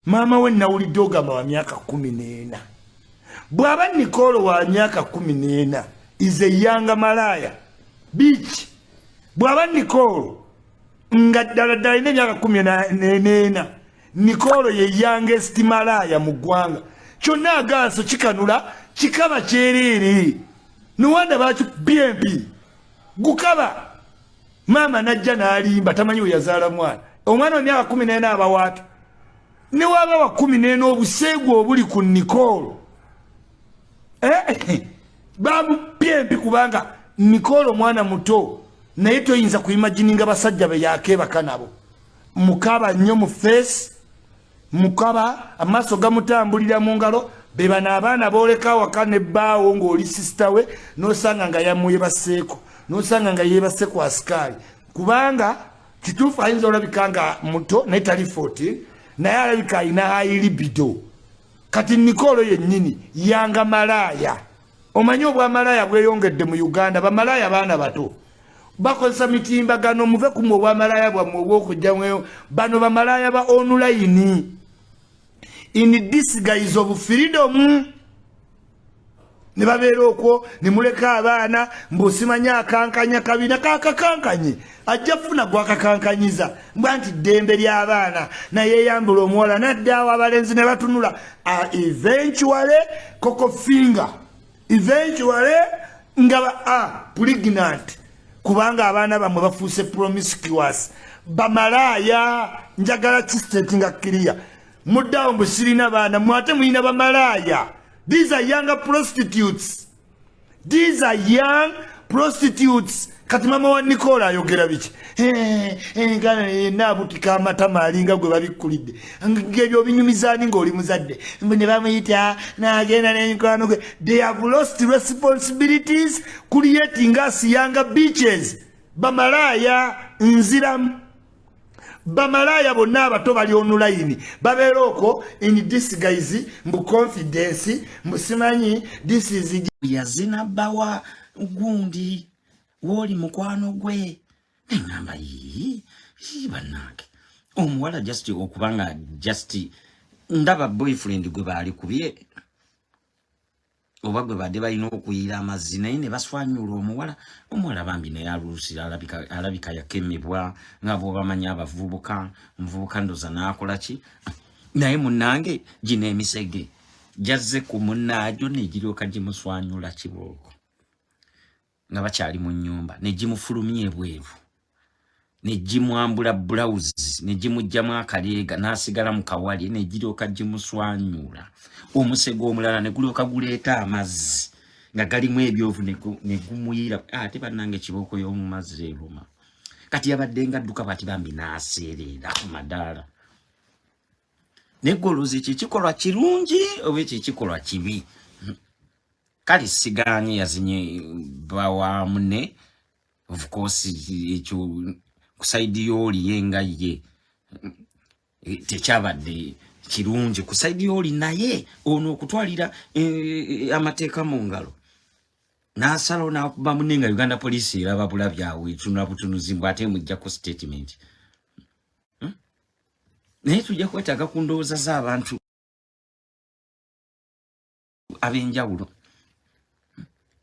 Mama we nawulidde ogamba wa myaka 14 bw'aba Nicole wa myaka 14 is a young malaya bitch bw'aba Nicole nga ddala ine myaka 14 Nicole ye youngest malaya mu ggwanga kyonna agaaso kikanula kikaba kyereere nuwanda baki BnB gukaba mama najja n'alimba tamanyi we yazaala mwana omwana wa myaka 14 abawaata ne waba wa 14 obuseegu obuli ku Nicole babu BnB kubanga Nicole omwana muto naye toyinza kuimagininga basajja be yakebaka nabo mukaba nnyo mu face mukaba amaaso gamutambulira mu ngalo be bana abaana booleka waka ne bbaawo ng'oli sister we n'osanga nga yamuyebaseeko n'osanga nga yeebaseeko asikali kubanga kituufu ayinza olabika nga muto naye tali 14 naye alabika alina high libido kati Nicole yennyini yanga malaya omanyi obwamalaya bweyongedde mu Uganda bamalaya baana bato bakozesa mitimbagano muve ku obwamalaya bwammwe obw'okujjamu bano bamalaya ba online in disguise of freedom ne babeera okwo ne muleka abaana mbusimanya akankanya kabina kakakankanye ajja funa gwakakankanyiza mbanti ddembe ly'abaana naye yambula omuwala naddaawo abalenzi ne batunula eventually koko finger eventually nga pregnant kubanga abaana bamwe bafuuse promiscuous bamalaya njagala kistate nga clear muddawo mbusirina baana mwate mulina bamalaya. These are younger prostitutes. These are young prostitutes. Kati mama wa Nicole ayogera biki ngana nabutika amatama alinga gwe babikulidde ngebyo binyumizani ng'oli muzadde ne bamuyita n'agenda n'enkwano gwe. They have lost responsibilities creating us younger bitches. Bamalaya nziramu bamalaya bonna abato bali online babeera okwo in disguise mbu confidence musimanyi this is yazina bawa gundi woli mukwano gwe ngamba yi banake omuwala just okubanga just ndaba boyfriend gwe bali kubye obagwe bade balina okuyira amazzi naye ne baswanyula omuwala bambi naye alusira alabika yakemebwa nga bw'obamanya abavubuka omuvubuka ndoza n'akola ki naye munnange gino emisege jazze ku munnaajo ne giryoka gimuswanyula kibooko nga bakyali mu nnyumba ne gimufulumya ebweru ne gimwambula blouse ne gimugjamu akaleega n'asigala mu kawali ne giryoka gimuswanyula omusego omulala ne gulyoka guleeta amazzi nga galimu ebyovu ne gumuyira ate bannange kibooko y'omu mazzi eruma kati yabadde nga dduka bati bambi n'aseerera ku madaala neggolozi kikikolwa kirungi oba ekikikolwa kibi kale sigaanye yazinye bawamune of course ekyo kusaidi yoli yenga ye tekyabadde kirungi kusaidi yoli naye ono okutwalira amateeka mu ngalo n'asalawo n'akuba munne nga Uganda Police eraba bulabyawe tunula butunuzi mbw ate mujjako statement naye tujja kwetaaga ku ndowooza z'abantu ab'enjawulo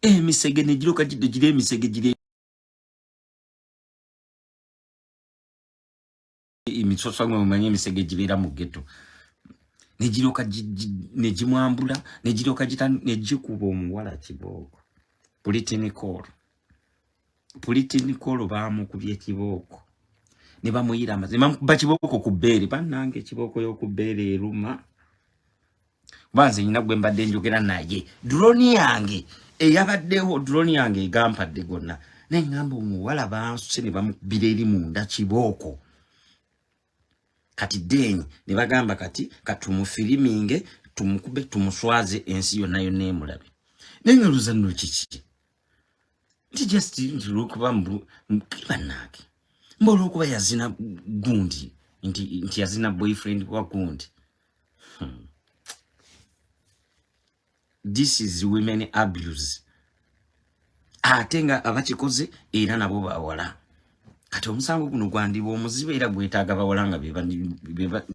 emisege ne giroka gire emisege gire imisoso ngwe mumanye emisege gibeera mu ghetto ne giroka ne gimwambula ne giroka ne gikuba omuwala kibooko Puliti Nicole baamukubye ekibooko ne bamuyira amazzi bamukuba kibooko ku bbeere bannange ekibooko y'okubbeere eruma banze nyina gwe mbadde njogera naye drone yange eyabaddewo drone yange egampadde gonna neŋŋamba omuwala bansuse ne bamukubira eri munda kibooko kati denyi ne bagamba kati katumufiriminge tumukube tumuswaze ensi yonna yonna emulabe neŋŋaluza nno kiki nti just ntilokuba bannange mbola okuba yazina gundi nti yazina boyfriend wa gundi this is women abuse ate nga abakikoze era nabo bawala kati omusango guno gwandibwa omuzibe era gwetaaga bawolanga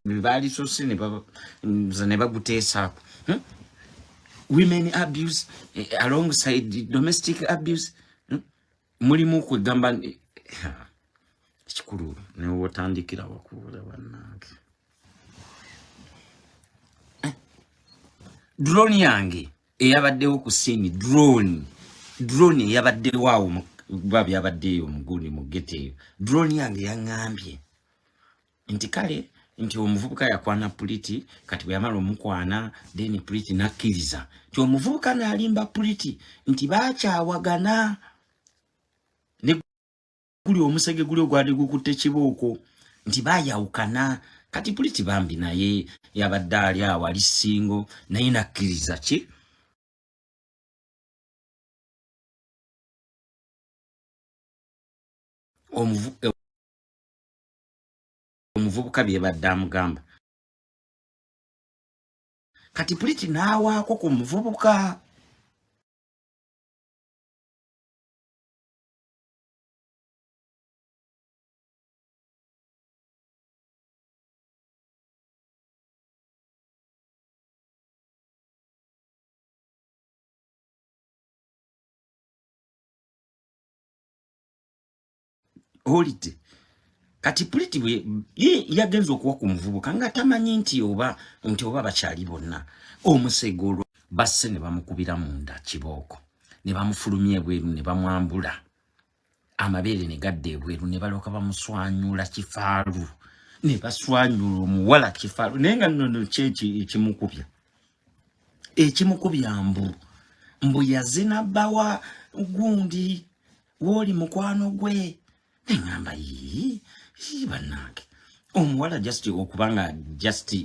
bebali sosi ne baguteesaako. Women abuse alongside domestic abuse. Mulimu kwegamba ekikulu newe otandikira wakuula bannange. Drone yange eyabaddewo ku scene, drone eyabaddewo awo babi abaddeyo omugundi mu gete eyo. Drone yange yaŋŋambye nti kale nti omuvubuka yakwana Puliti, kati bwe yamala omukwana then Puliti nakkiriza nti omuvubuka n'alimba Puliti nti baakyawagana ne guli omusege guli ogwali gukutte kibooko nti baayawukana. Kati Puliti bambi naye yabadde ali awo ali singo naye nakkiriza ki omuvubuka bye badde amugamba. Kati Puliti n'awaako ku muvubuka. Olite kati Puliti bwe yagenza okuwa ku muvubuka nga tamanyi nti oba bakyali bonna. Omusegolo basse ne bamukubira munda kibooko ne bamufulumya ebweru ne bamwambula amabeere ne gadda ebweru ne balooka bamuswanyula kifaalu ne baswanyula omuwala kifaalu. Naye nga nno ekimukubya mbu yazina bbawa gundi woli mukwano gwe. Ngamba bannange omuwala just okubanga just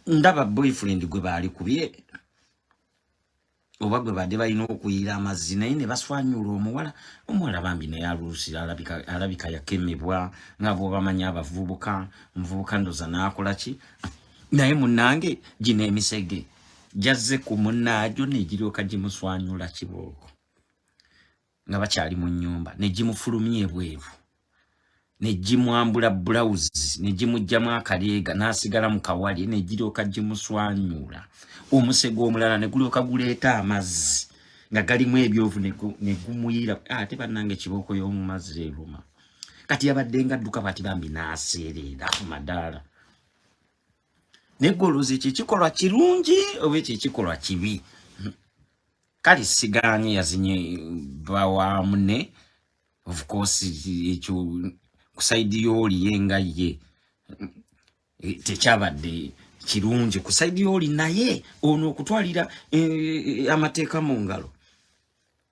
ndaba boyfriend gwe baali kubye oba gwe badde balina okuyira amazzi naye ne baswanyula omuwala bambi naye aluusira alabika yakemebwa nga bw'obamanya omuvubuka ndoza n'akola ki naye munnange gino emisege jazze ku munnaajo ne giryoka gimuswanyula kibooko nga bakyali mu nnyumba ne gimufulumya ebweru ne gimwambula blouse ne gimugjamu akaleega n'asigala mu kawali ne giryoka gimuswanyula. Omusego omulala ne gulyoka guleeta amazzi nga galimu ebyovu ne gumuyira ate bannange kibooko y'omu mazzi eruma. Kati yabadde nga adduka bati bambi n'aseerera ku madaala. Neggolozi ekyo kikolwa kirungi oba ekyo kikolwa kibi. Kale sigaanye yazinye bawamu ne of course ekyo kusaidi yoli yenga ye tekyabadde kirungi kusaidi yoli naye ono okutwalira amateeka mu ngalo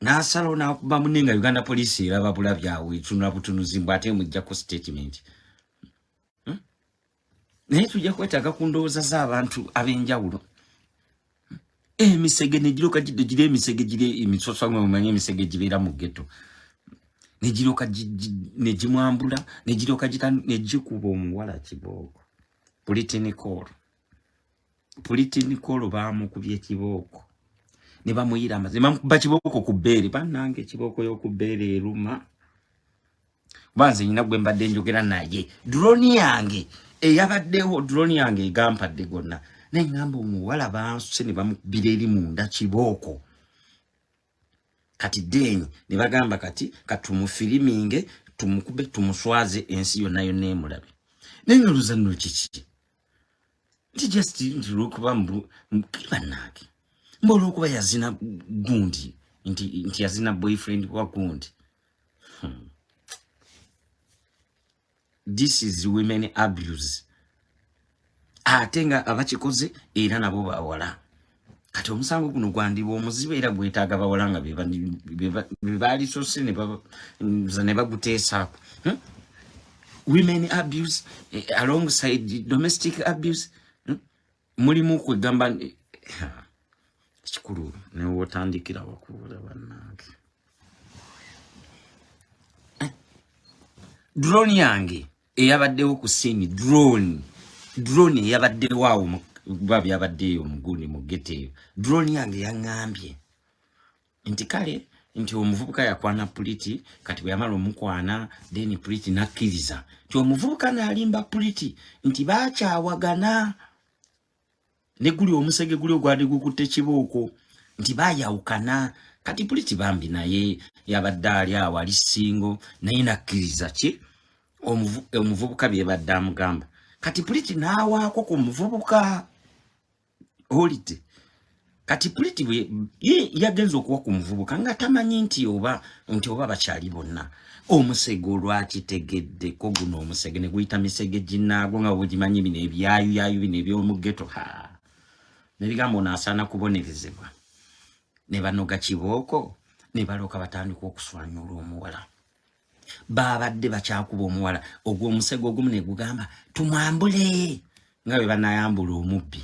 n'asala n'akuba munenga Uganda Police eraba bulabyawe tunula butunuzi mbw ate mujja ku statement. Naye tujja kwetaaga ku ndowooza z'abantu ab'enjawulo. Emisege ne giroka gire emisege gire emisoso mwe mumanye emisege gibeera mu ghetto. Ne giroka ne gimwambula ne giroka ne gikuba omuwala kibooko. Puliti Nicole bamukubye ekibooko ne bamuyira amazzi bamukuba kibooko ku bbeere. Bannange ekibooko y'oku bbeere eruma. Banze nyina gwe mbadde njogera naye drone yange eyabaddewo drone yange egampadde gonna neŋŋamba omuwala bansuse ne bamukubira eri munda kibooko. Kati deni ne bagamba kati katumufiriminge tumukube tumuswaze ensi yonna yonna emulabe. Nengaluza nno kiki nti just ntirukuba bannange mbola okuba yazina gundi nti yazina boyfriend wa gundi. This is women abuse. Ate nga abakikoze era nabo bawala. Kati omusango guno gwandibwa omuzibe era gwetaaga bawala nga bebali sosi ne baguteesaako. Women abuse alongside domestic abuse. Mulimu kwegamba ekikulu newe otandikira wakuula bannange. Drone yange eyabaddewo ku scene drone eyabaddewo awo babi abaddeyo omugundi mu gete eyo. Drone yange yaŋŋambye nti kale nti omuvubuka yakwana puliti kati bwe yamala omukwana then puliti nakkiriza nti omuvubuka n'alimba puliti nti baakyawagana ne guli omusege guli ogwali gukutte kibooko nti baayawukana kati puliti bambi naye yabadde ali awo ali singo naye nakkiriza ki omuvubuka bye badde amugamba kati puliti n'awaako ku muvubuka holiday kati puliti bwe yagenza okuwa ku muvubuka nga tamanyi nti oba bakyali bonna omusege olwakitegedde ko guno omusege ne guyita misege ginnaago nga bwegimanyi bino ebyayuyayu bino eby'omuggeto nebigambo naasaana kubonerezebwa ne banoga kibooko ne balooka batandika okuswanyula omuwala babadde bakyakuba omuwala ogw'omusege ogumu ne gugamba tumwambule nga bwe banayambula omubbi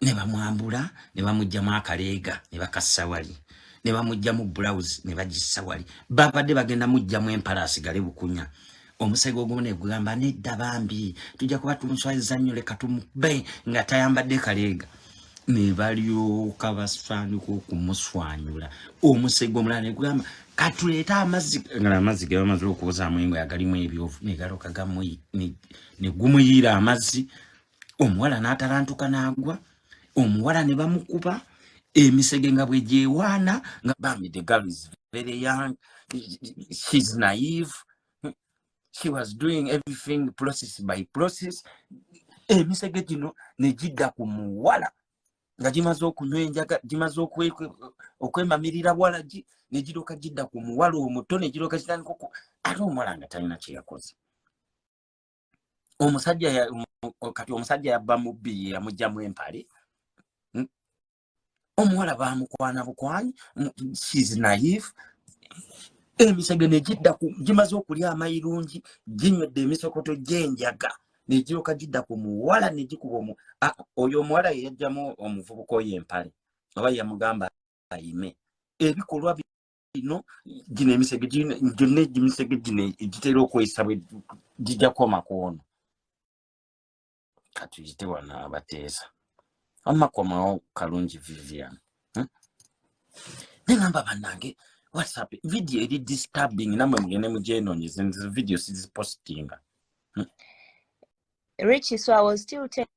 ne bamwambula ne bamugjamu akaleega ne bakassa wali ne bamugjamu blouse ne bagissa wali babadde bagenda mugjamu empala asigale bukunya omusege ogumu ne gugamba nedda bambi tujja kuba tumuswayiza nnyo leka tumube nga tayambadde kaleega ne balyoka baswanyuka okumuswanyula omusege omulala ne gugamba katuleeta amazzi nga amazzi ge bamaze okubozaamu engo yagalimu ebyovu ne galoka ne gumuyiira amazzi omuwala n'atalantuka n'agwa omuwala ne bamukuba emisege nga bwe gyewaana nga bambi the girl is very young, she's naive, she was doing everything process by process. Emisege gino ne gidda ku muwala nga gimaze okunywa enjaga gimaze okwemamirira bwalagi ne giroka gidda ku muwala omuto ne giroka kitandika ate omuwala nga talina kye yakoze. Kati omusajja yabba mu BbA yamugjamu empale omuwala bamukwana bukwanyi she's naive emisege ne gidda gimaze okulya amayirungi ginywedde emisokoto gy'enjaga ne giroka gidda ku muwala ne gikuba oyo omuwala yajjamu omuvubuka oyo empale oba yamugamba ayime ebikolwa bino gino emisege gyonna emisege gino egitera okweyisa bwe gijja koma kwono katuyite wana abateesa amakomawo kalungi Vivian nengamba bannange WhatsApp video eri disturbing namwe mugende mugyenonyeze nze video sizipostinga Richie, so I was still telling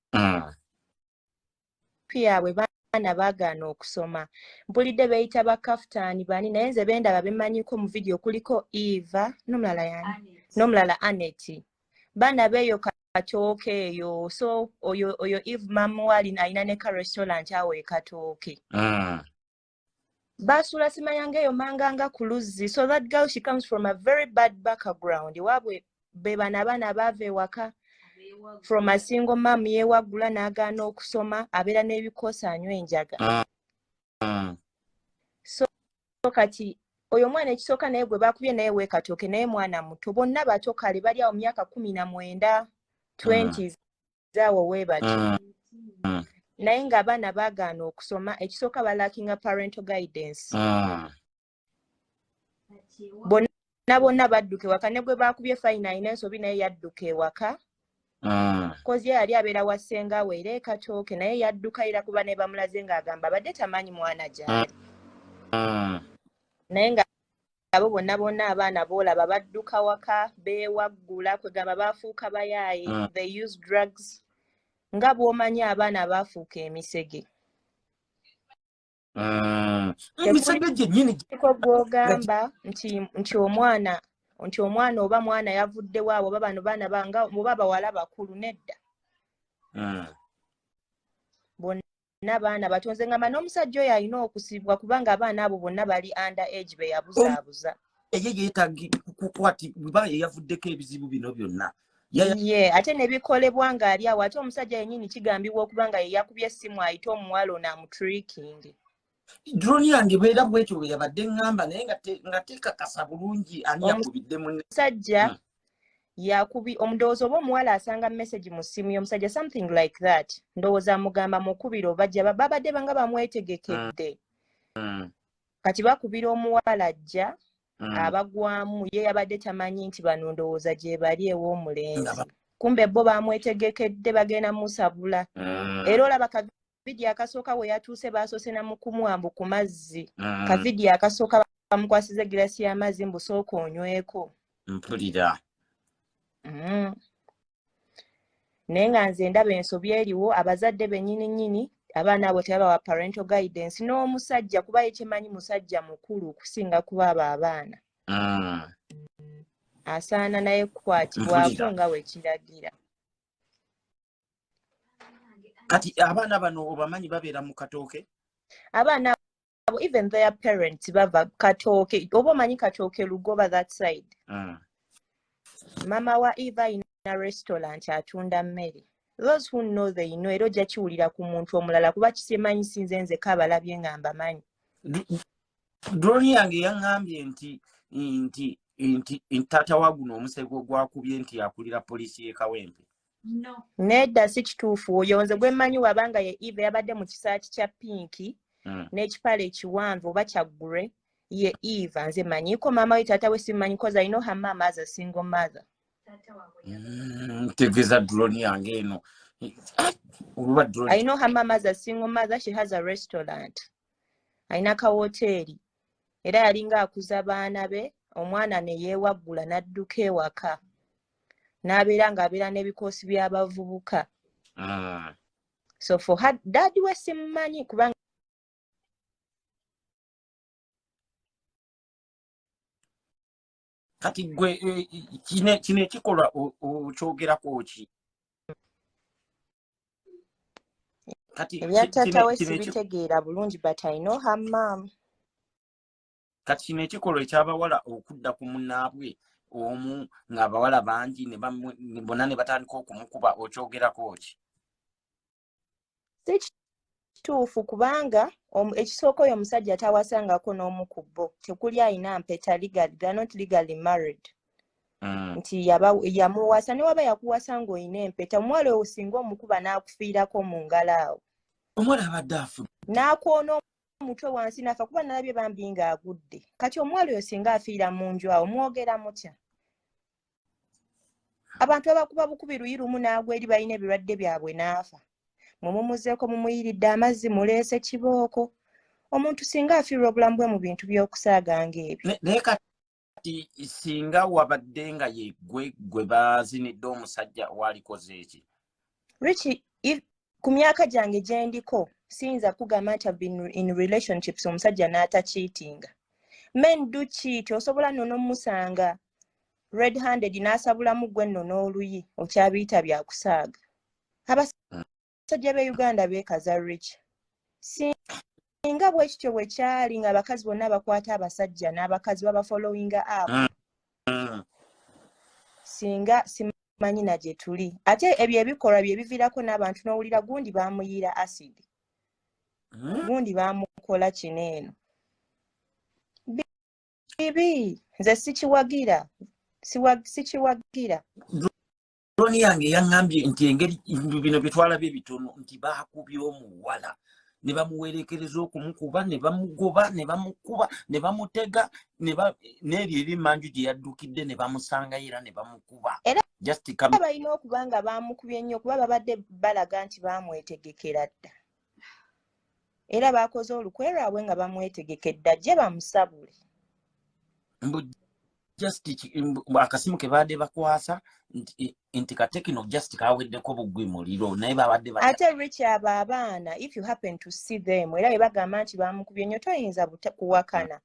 yabwe baana baagaana okusoma mpulidde beeyita bakafutaani bani naye nze bendaba bemmanyiko mu video kuliko Eva n'omulala yani n'omulala Annette baana beeyo katooke eyo so oyo Eve mamuwali alina ne ka restaurant awo ekatooke basula simanyanga eyo manganga ku luzzi so that girl she comes from a very bad background wabwe be bana abaana baava ewaka from a single mom yewaggula n'agaana okusoma abeera n'ebikoosi anywa enjaga so kati oyo mwana ekisooka naye gwe bakubye naye weekatooke naye mwana muto bonna bato kale bali awo myaka 19 20s zaawo weebati naye ng'abaana baagaana okusoma ekisooka balaakinga parental guidance bonna badduka ewaka ne gwe bakubye fayina alina ensobi naye yadduka ewaka kozi yali abeera wa ssenga we era ekatooke naye yadduka era kuba ne bamulaze ng'agamba badde tamanyi mwana gyali naye nga abo bonna abaana boolaba badduka waka beewaggula kwegamba baafuuka bayaaye they use drugs nga bw'omanyi abaana baafuuka emisege emisege gyennyini ko gw'ogamba nti omwana oba mwana yavudde waabo oba bano baana banga oba bawala bakulu nedda bonna baana batonze ngamba n'omusajja oyo alina okusibwa kubanga abaana abo bonna bali under age be yabuzaabuza eye yeetagi kukwati bba yavuddeko ebizibu bino byonna ye ate ne bikolebwa ng'ali awo ate omusajja yennyini kigambibwa okuba nga ye yakubye essimu ayite omuwala ono amutrikingi drone yange beera bwekyo bwe yabadde ngamba naye nga teekakasa bulungi ani yakubidde munne omusajja omudowooza oba omuwala asanga message mu ssimu y'omusajja something like that ndowooza amugamba mukubira obajja babadde banga bamwetegekedde kati bakubira omuwala ajja abagwamu ye yabadde tamanyi nti bano ndowooza gye bali ew'omulenzi kumbe bo bamwetegekedde bagenda musabula era olaba video akasooka we yatuuse basoose na mukumwambu ku mazzi ka video akasooka bamukwasiza girasi y'amazzi mbusooka onyweko mpulira naye nga nze ndaba ensobi eriwo abazadde bennyini abaana abo tebabawa parental guidance n'omusajja kuba yekimanyi musajja mukulu okusinga kuba abo abaana asaana naye kukwatibwako nga wekiragira. Kati abaana bano obamanyi babeera mu Katooke? Abaana abo even their parents bava Katooke. Oba omanyi Katooke Lugoba that side. Mama wa Eva in a restaurant atunda mmere. Those who know they know era ojja kiwulira ku muntu omulala kuba kisemanyi sinze nze kabalabye nga mbamanyi. Droni yange yaŋŋambye nti taata wa guno omusego gwakubye nti akulira poliisi y'e Kawempe. No. Nedda si kituufu oyo nze gwe mmanyi wabanga ye Eva yabadde mu kisaati kya pinki n'ekipale ekiwanvu oba kya grey ye Eva nze manyiko maama we taata we simanyi because I know her mama as a single mother. Tegeza droni yange eno. I know her mama as a single mother. She has a restaurant. Aina ka hoteli. Era yalinga akuza baana be omwana ne yeewaggula n'adduka ewaka. N'abeera ng'abeera n'ebikoosi by'abavubuka. So for her daddy we simanyi kubanga kati gwe kino ekikolwa okyogerako ki? Kati ebyataata we sibitegeera bulungi but I know her mom. Kati kino ekikolwa eky'abawala okudda ku munnaabwe omu ng'abawala bangi ne bonna ne batandika okumukuba okyogerako ki? Si kituufu kubanga ekisooka oyo omusajja tawasangako n'omu ku bo tekuli ayina mpeta legally, they are not legally married. Nti yamuwasa ne waba yakuwasa ng'oyina empeta omuwala oyo singa omukuba n'akufiirako mu ngalo awo. Omuwala abadde afudde. N'akoona omutwe wansi n'afa kuba nalabye bambi ng'agudde. Kati omuwala oyo singa afiira mu nju awo mwogera mutya? Abantu abakuba bukubi luyi lumu n'agwa eri balina ebirwadde byabwe n'afa. Mumumuzeeko mumuyiridde amazzi muleese kibooko. Omuntu singa afiirwa obulamu bwe mu bintu by'okusaaga ng'ebyo. Naye kati singa wabadde nga ye gwe baazinidde omusajja walikoze eki? Richie, ku myaka gyange gye ndiko siyinza kugamba nti I've been in relationships omusajja n'atacheatinga. Men do cheat, osobola nno n'omusanga red handed n'asabulamu gwe nno n'oluyi okyabiyita bya kusaaga. Abasajja b'e Uganda beekaza Richie. Singa bwe kityo bwe kyali nga abakazi bonna bakwata abasajja n'abakazi baba following up. Singa simanyi na gye tuli. Ate ebyo ebikolwa bye biviirako n'abantu n'owulira gundi baamuyiira acid. Gundi baamukola kino eno. Bibi, nze sikiwagira. Sikiwagira. Droni yange yaŋŋambye nti engeri bino bye twalabye bitono nti baakubye omuwala ne bamuwerekereza okumukuba ne bamugoba ne bamukuba ne bamutega n'ebyo ebimmanju gye yaddukidde ne bamusanga era ne bamukuba. Era balina okuba nga baamukubye nnyo kuba babadde balaga nti baamwetegekera dda. Era baakoze olukwe lwabwe nga bamwetegekedde ajje bamusabule. Akasimu ke baadde bakwasa nti katekino just kaweddeko bugwi muliro naye babadde ate Rich abo abaana if you happen to see them era bagamba nti bamukubye nnyo toyinza kuwakana.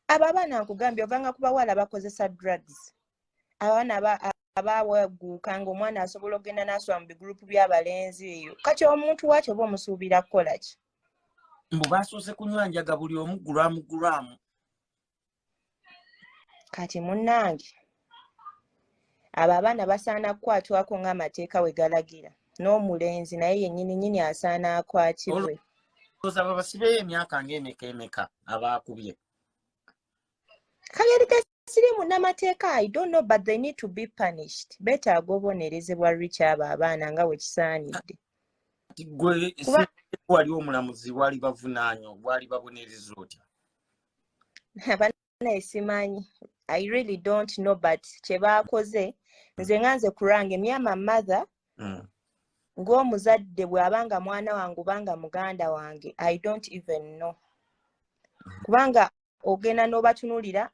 Abo abaana nkugambye ovanga ku bawala bakozesa drugs. Abaana abaweguuka ng'omwana asobola okugenda n'asula mu bigurupu by'abalenzi eyo. Kati omuntu wakyo oba omusuubira kukola ki? Mbu basoose kunywa njaga buli omu gulwamu. Kati munnange abo abaana basaana kukwatwako ng'amateeka we galagira. N'omulenzi naye yennyini asaana akwatibwe. Olowooza babasibeyo emyaka ng'emeka abaakubye? Kayerika siri munnamateeka I don't know but they need to be punished. Beetaaga obonerezebwa Rich abo abaana nga we kisaanidde. Gwe wali omulamuzi wali bavunaanyo wali babonereza otya? Abaana esimanyi. I really don't know but kye baakoze nze nganze kurange me and my mother ng'omuzadde bw'abanga mwana wange banga muganda wange, I don't even know. Kubanga ogenda n'obatunulira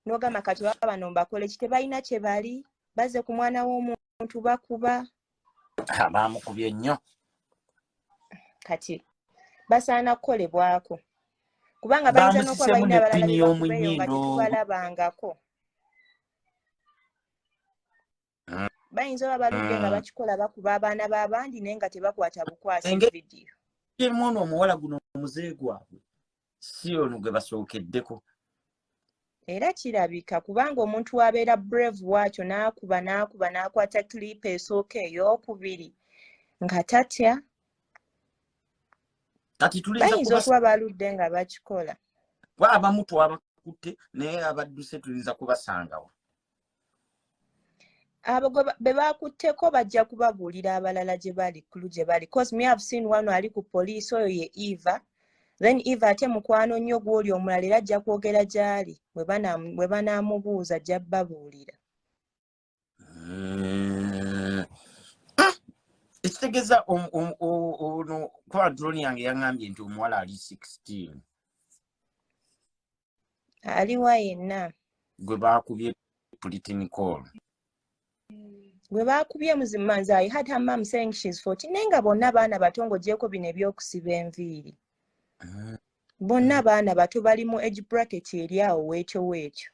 n'ogamba kati bano mbakole ki, tebalina kye bali, baze ku mwana w'omuntu bakuba. Bamukubye nnyo. Kati basaana kukolebwako. Kubanga bayinza n'okuba balina abalala be bakubeeyo nga tetubalabangako. Bayinza oba baludde nga bakikola bakuba abaana b'abandi naye nga tebakwata bukwasi vidiyo. Mwana omuwala guno omuzeeyi gwabwe si ono gwe basookeddeko. Era kirabika kubanga omuntu wabeera brave bw'atyo n'akwata clip esooka ey'okubiri nga tatya. Kati tulinza bayinza okuba baludde nga bakikola. Abamu twabakutte naye abadduse tulinza kubasangawo. Abo be bakutteko bajja kubabuulira abalala gye bali kulu gye bali. Because me have seen one ali ku poliisi, oyo ye Eva. Then Eva ate mukwano nnyo gw'oli omulala era ajja kwogera gy'ali bwe banaamubuuza ajja babuulira. Ekitegeeza ono kwa drone yange yaŋŋambye nti omuwala ali 16. Aliwa yenna. Gwe baakubye Pretty Nicole. Gwe baakubye muzimanzi, I had her mom saying she's 14. Naye nga bonna baana bato ng'ogyeko bino eby'okusiba enviiri. Bonna baana bato bali mu age bracket eri awo weekyo.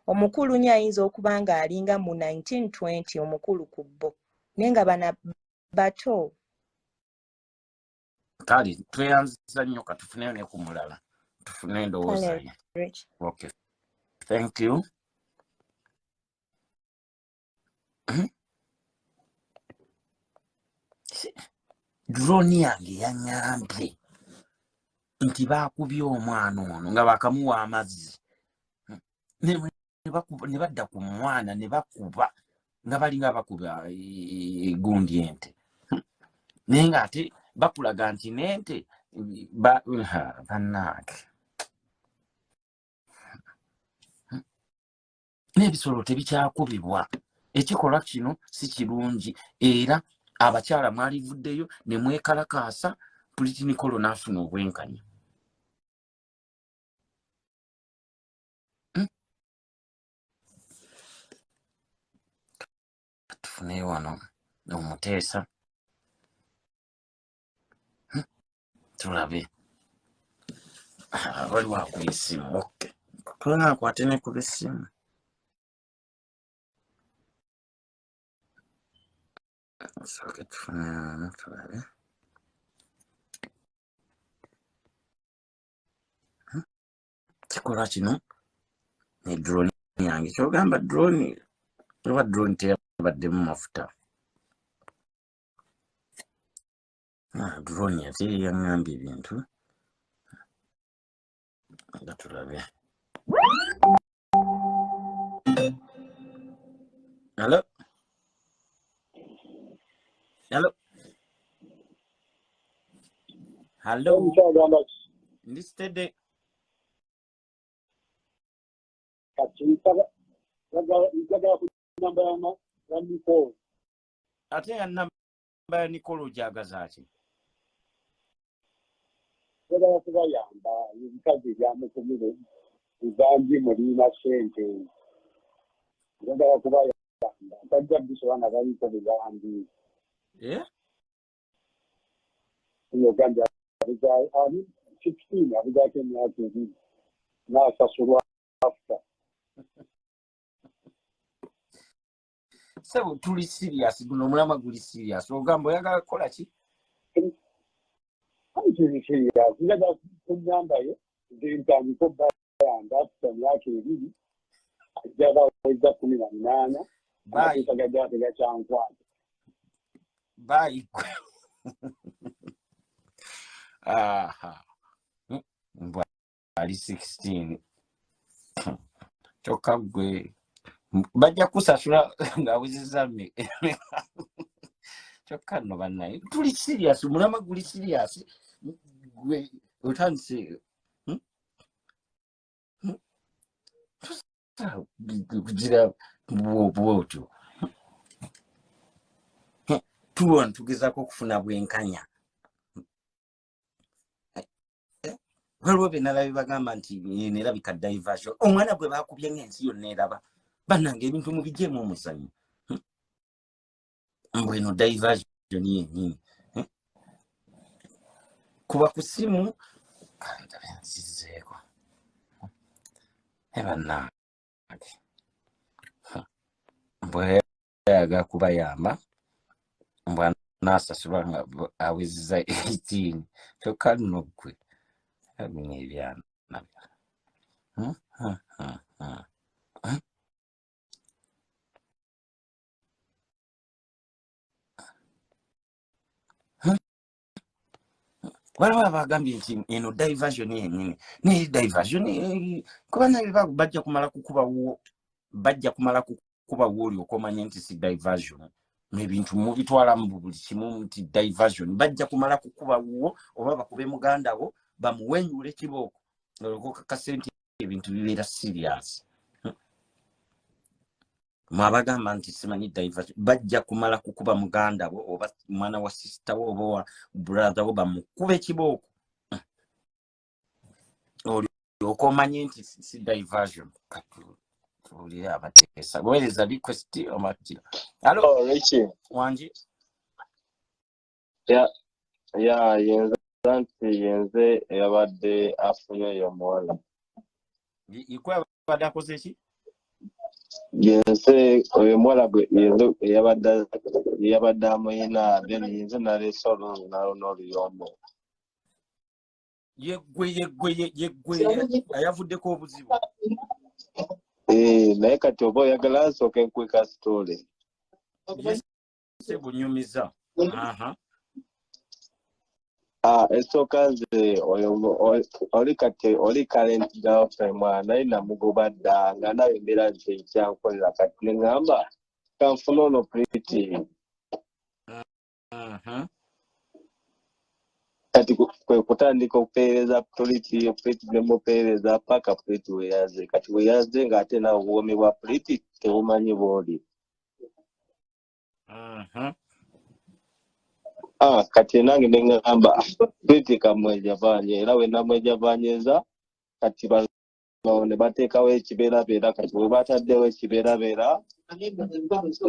Omukulu nnyo ayinza okuba nga alinga mu 1920 omukulu ku bo. Naye nga bana bato. Kale tweyanziza nnyo katufune ne ku mulala. Tufune endowooza ye. Okay. Thank you. Drone yange yaŋŋambye nti baakubye omwana ono nga bakamuwa amazzi. Ne badda ku mwana ne bakuba nga balinga bakuba egundi ente. Naye ng'ate bakulaga nti n'ente bannaage. N'ebisolo tebikyakubibwa. Ekikolwa kino si kirungi era abakyala mwalivuddeyo ne mwekalakaasa Pretty Nicole n'afuna obwenkanya. Tufune wano omuteesa tulabe waliwo akuba essimu. Okay. Tulina akwate ne kuba essimu. Soke tufune wano tulabe. Kikolwa kino ne drone yange kyogamba drone oba drone teyabaddemu mafuta. Drone ate yaŋŋambye ebintu nga tulabe. Hello? Hello? Hello? Ndi steady. Ate ya namba ya Nicole ojagaza ki? Kubayamba ebikazi byamukumire uzanji mulina sente njagala kubayamba tajja bisobanura baliko bugandi Uganda ani 16 abigako emyaka ebiri n'asasulwa after. Sebo tuli serious guno mulama guli serious ogamba oyagala kukola ki? Njagala kunyambayo ntandika obbayamba after emyaka ebiri ajja baweza 18 amateeka tegakyankwata. Bye. Aha. Mbwa ali 16. Kyokka gwe bajja kusasula nga wizizame. Kyokka no bannaye tuli serious mulama guli serious gwe otandise kugira bwotyo tuwon tugezako kufuna bwenkanya waliwo benalabe bagamba nti nerabika diversion omwana gwe bakubye ng'ensi yonna eraba bannange ebintu mubijjeemu omusanyu mbweno diversion yennyini kuba ku simu nzizeeko ebannange mbweyaga kubayamba mbwa nasasulwa nga aweziza 18 kyokka nno gwe abinye ebyana waliwo abagambye nti eno diversion yennyini naye diversion kuba naye bajja kumala kukubawo olyoka omanye nti si diversion ebintu mubitwalamu buli kimu nti diversion bajja kumala kukubawo oba bakube muganda wo bamuwenyule kibooko olokokakase nti ebintu bibeera serious mwabagamba nti simanyi diversion bajja kumala kukuba muganda wo oba mwana wa sister wo oba wa brother wo bamukube kibooko olyoka omanye nti si diversion oli abateesa weereza request omatira alo Richie wanji yenze yabadde afunye eyo muwala ikwe abadde akoze ki yenze oyo muwala gwe yabadde amuyina then yenze naleese olunalo n'oluyombo yeggwe ayavuddeko obuzibu naye kati oba oyagala nsooka enkweka sitole yese bunyumiza esooka nze oli kati oli current girlfriend mwana naye namugoba dda nga nawe embeera nti ekyankolera kati neŋŋamba kanfuna ono Pretty kati kwe kutandika okupeereza Pretty nemupeereza paka Pretty weyaze kati weyaze ng'ate nawe obuwomi bwa Pretty tebumanyi bw'oli kati nange neŋŋamba Pretty kamwejavanye era we namwejavanyeza kati ne bateekawo ekibeerabeera kati we bataddewo ekibeerabeera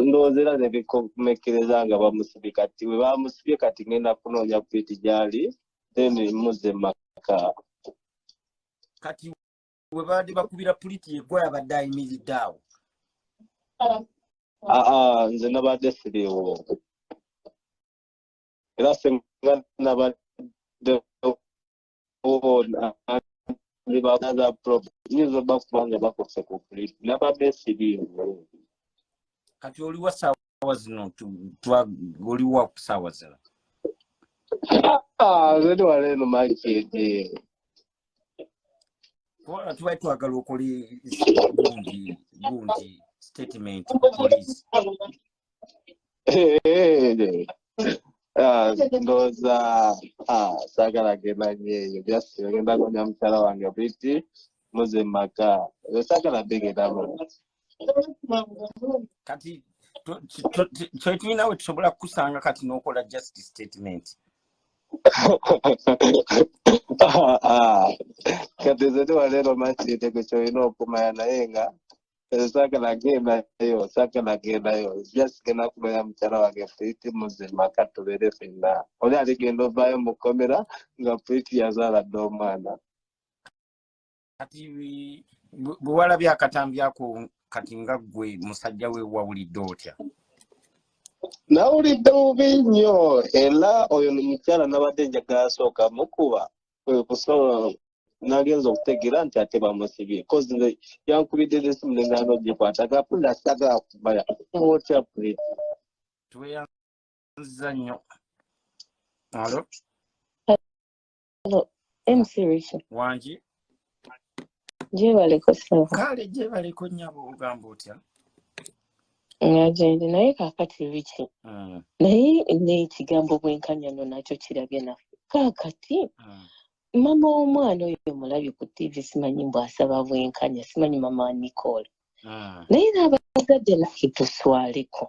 ndowooza era ne bikomekereza nga bamusibye kati we bamusibye kati ngenda kunoonya Pretty gy'ali then muze maka kati we badde bakubira Pretty yeggwe abadde ayimiridde awo nze nabadde siriiwo era senga nabadde nibaza nizo bakubanga bakose ku Pretty nabadde siriiwo kati oliwa saawa zino oliwa ku saawa zino nze wala eno makede kola tubaye twagala okole gundi statement ku police ndowooza saagala genda nyeeyo byasi ogenda kunya mukyala wange Pretty muze maka saagala begendamu kati kyetulinawe tusobola kukusanga kati n'okola just statement kati nze tiwaleero makide gwe kyolina okumanya naye nga saagala gendayo just genda kunonya mukyala wange Pretty muze maka tubeere ffenna oli aligenda ovaayo mukomera nga Pretty yazaala dde omwana kati bwe walabye akatambi ako kati nga ggwe musajja we wawulidde otya nawulidde bubi nnyo era oyo mukyala nabadde njagala asooka mukuba kwekusobola nagenza okutegeera nti ate bamusibye kozi nze yankubidde n'essimu neŋŋana ogikwata gapunda sagala kumanya otya Pretty tuweyanziza nnyo alo wangi gyebaleko saba kale gyebaleko nnyabo ogamba otya ngagende naye kaakati biki naye n'ekigambo bwenkanyano nakyo kirabye naffe kaakati mama w'omwana oyo mulabye ku TV simanyi mbw asaba bwenkanya simanyi mama wa Nicole naye n'abazadde naffe tuswaleko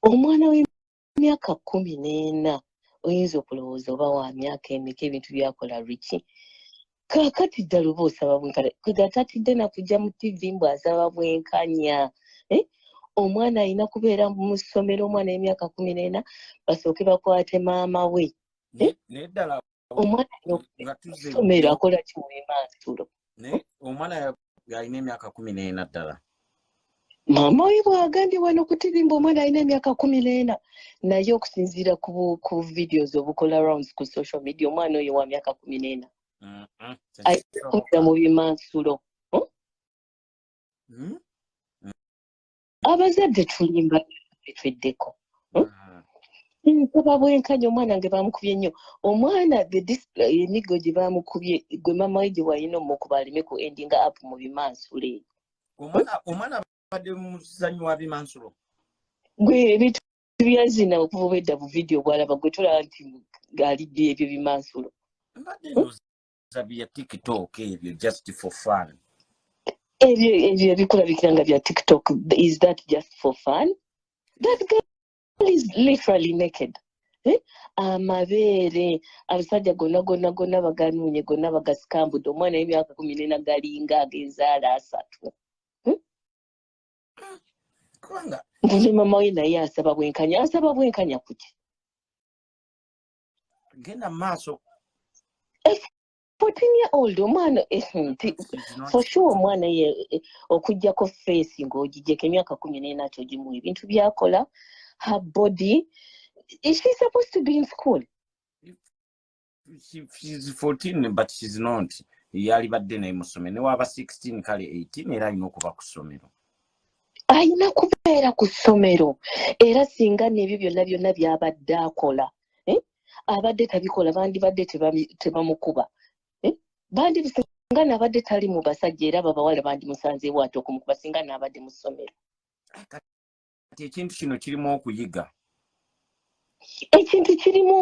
omwana myaka 14 oyinza okulowooza oba wa myaka emeka ebintu byakola Lwaki kaakati ddala oba osaba bwenkanya kuda tatidde nakujja mu TV mbw asaba bwenkanya omwana alina kubeera mu ssomero omwana y'emyaka 14 basooke bakwate maama we neddala omwana ssomero akola ki mu bimansulo omwana alina emyaka 14 ddala maama we bw'agambye wano ku TV mbu omwana alina emyaka 14 naye okusinziira ku videos obukola rounds ku social media omwana oyo wa myaka 14 ayinza mu bimansulo abazadde tulimba tweddeko nsaba bwenkanya omwana nge bamukubye nnyo omwana emigo gye bamukubye gwe maama we gye walina omukuba aleme ku endinga up mu bimansulo eyo omwana abadde mu muzannyo wa bimansulo gwe ebintu byazina okuva obwedda bu video bwalaba gwe tulaba nti alidde ebyo bimansulo mbadde noza bya TikTok ebyo just for fun ebyo ebikulabikira nga bya TikTok is that just for fun that girl is literally naked amabeere abasajja gonna baganuunye gonna bagasikambudde omwana w'emyaka 14 galinga agenzaala 3 kubanga ne maama we naye asaba bwenkanya kuki genda mu maaso 14-year-old omwana for sure omwana ye okujjako face ng'ogijjeko emyaka 14 kyogimu ebintu byakola her body is she supposed to be in school she's 14 but she's not yali badde naye mu ssomero ne waba 16 kale 18 era alina okuba ku ssomero ayina kubeera ku ssomero era singa n'ebyo byonna byabadde akola abadde tabikola bandibadde tebamukuba bandi singa n'abadde tali mu basajja era babawala bandimusanzeewo ate okumukuba singa n'abadde mu ssomero kati ekintu kino kirimu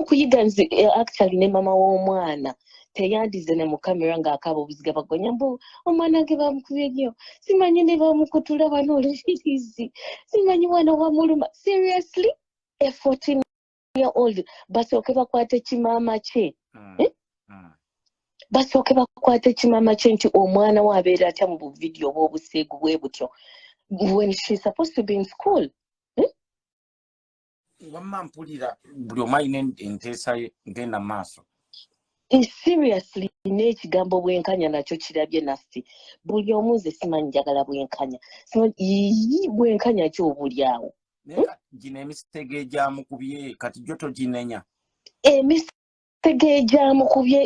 okuyiga nze actually ne maama w'omwana teyandize ne mu kamera ng'akaaba obuziga bagonya mbu omwana ge bamukubye nnyo simanyi ne bamukutula bano olubirizi simanyi mwana wamuluma seriously a 14-year-old basooke bakwate kimaama kye basooke bakwate kimaama kye nti omwana we abeera atya mu buvidiyo oba obuseegu bwe butyo when she's supposed to be in school wamma mpulira buli omu alina enteesa ye ngenda mu maaso seriously n'ekigambo bwenkanya nakyo kirabye naffe buli omu nze simanyi njagala bwenkanya bwenkanya ki obuli awo naye gino emisege egyamukubye kati gyo toginenya emisege egyamukubye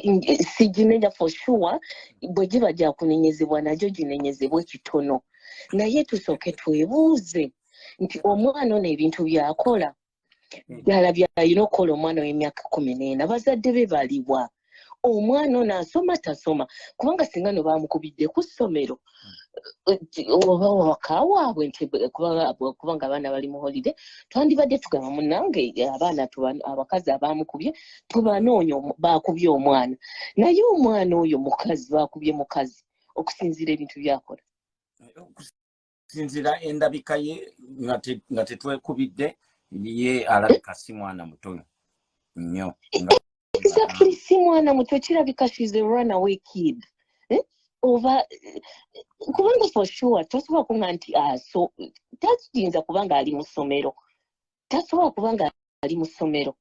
siginenya for sure bwe giba gyakunenyezebwa nagyo ginenyezebwa ekitono naye tusooke twebuuze nti omwana ono ebintu byakola ddala byalina okukola omwana w'emyaka 14 bazadde be baliwa omwana ono asoma tasoma kubanga singa no bamukubidde ku ssomero oba waka waabwe nti kubanga abaana bali mu holiday twandibadde tugamba munnange abaana abakazi abamukubye tubanoonya bakubye omwana naye omwana oyo mukazi bakubye mukazi okusinziira ebintu byakola okusinziira endabika ye nga tetwekubidde ye alabika si mwana muto nnyo exactly si mwana muto kirabika she's a runaway kid oba kubanga for sure tosobola kunga nti so takiyinza kubanga ali mu ssomero tasobola kubanga ali mu ssomero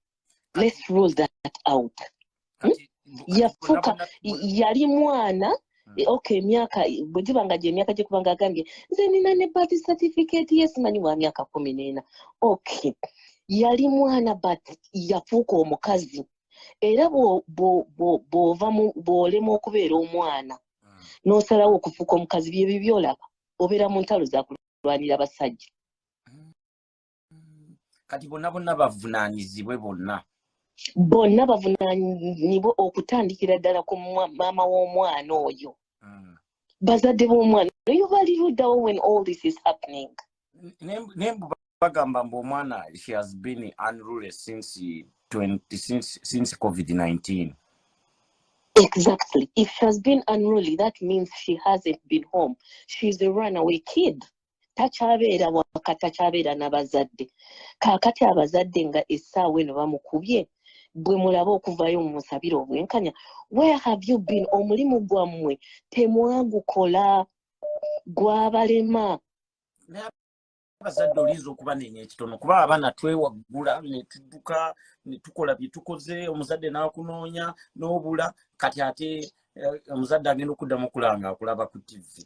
let's rule that out yafuka yali mwana okay emyaka bwe gibanga gye emyaka gye kubanga agambye nze nina ne birth certificate yesimanyi wa myaka 14 okay yali mwana but yafuuka omukazi era bw'olema okubeera omwana n'osalawo okufuuka omukazi byebyo byolaba obeera mu ntalo za kulwanira basajja kati bonna bavunaanyizibwe bonna bavunaanyibwe okutandikira ddala ku maama w'omwana oyo bazadde b'omwana oyo bali luddawo when all this is happening nembu bagamba mbu omwana she has been unruly since COVID-19. Exactly. If she has been unruly, that means she hasn't been home. She's a runaway kid. tachabeera waka tachabeera n'abazadde kaakati abazadde nga essaawa eno bamukubye bwe mulaba okuvayo mu musabiro obwenkanya where have you been omulimu gwammwe temwagukola gwabalema abazadde olinza okuba nenya ekitono kuba abaana twewaggula netudduka netukola bye tukoze omuzadde n'akunoonya n'obula kati ate omuzadde agenda okuddamu okulanga akulaba ku TV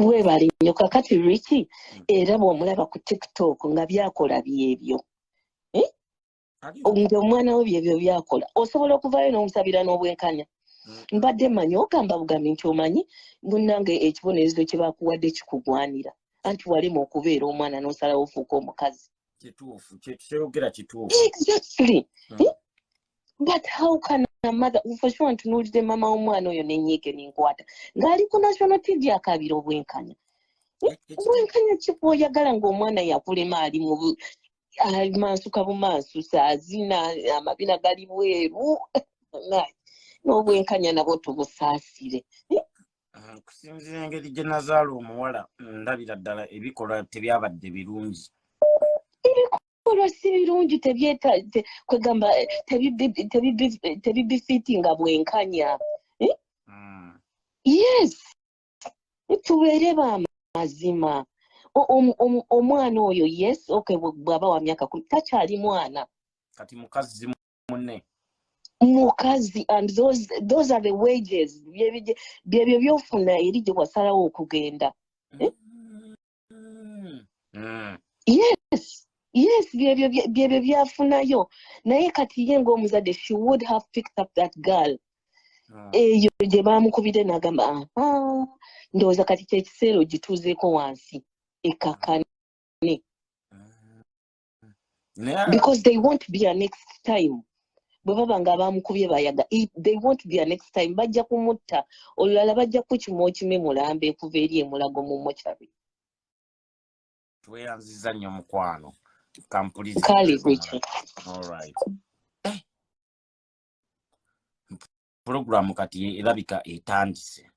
webali nnyo kakati Ricky era bw'omulaba ku TikTok nga byakola byebyo omwana we byebyo byakola osobola okuvayo n'omusabira n'obwenkanya mbadde mmanyi ogamba bugambi nti omanyi munnange ekibonerezo kye bakuwadde kikugwanira anti walema okubeera omwana n'osalawo ofuuka omukazi kituufu kyeyogera kituufu exactly but how can a mother for sure ntunuulidde mama w'omwana oyo n'enyiike n'enkwata ng'ali ku national TV akabira obwenkanya obwenkanya kikwoyagala ng'omwana yakulema ali mu mansuka bumansusa azina amabina gali bweru n'obwenkanya nabwo tubusaasire kusinzira engeri gye nazaala omuwala ndabira ddala ebikolwa tebyabadde birungi ebikolwa si birungi kwegamba tebibifiitinga bwenkanya yes tubeere bamazima omwana oyo yes okay bw'aba wa myaka 10 takyali mwana kati mukazi munne mukazi and those are the wages byebyo byofuna eri gye wasalawo okugenda yes byebyo byafunayo naye kati ye ng'omuzadde she would have picked up that girl eyo gye bamukubire n'agamba ndowooza kati kyekiseera ogituuzeeko wansi ekakane because they won't be a next time bwe baba nga bamukubye bayaga they won't be a next time bajja kumutta olulala bajja kukima okime mulambe ekuva eri emulago mu mochari tweyanziza nnyo mukwano kampulizi kale bwekyo alright programu kati erabika etandise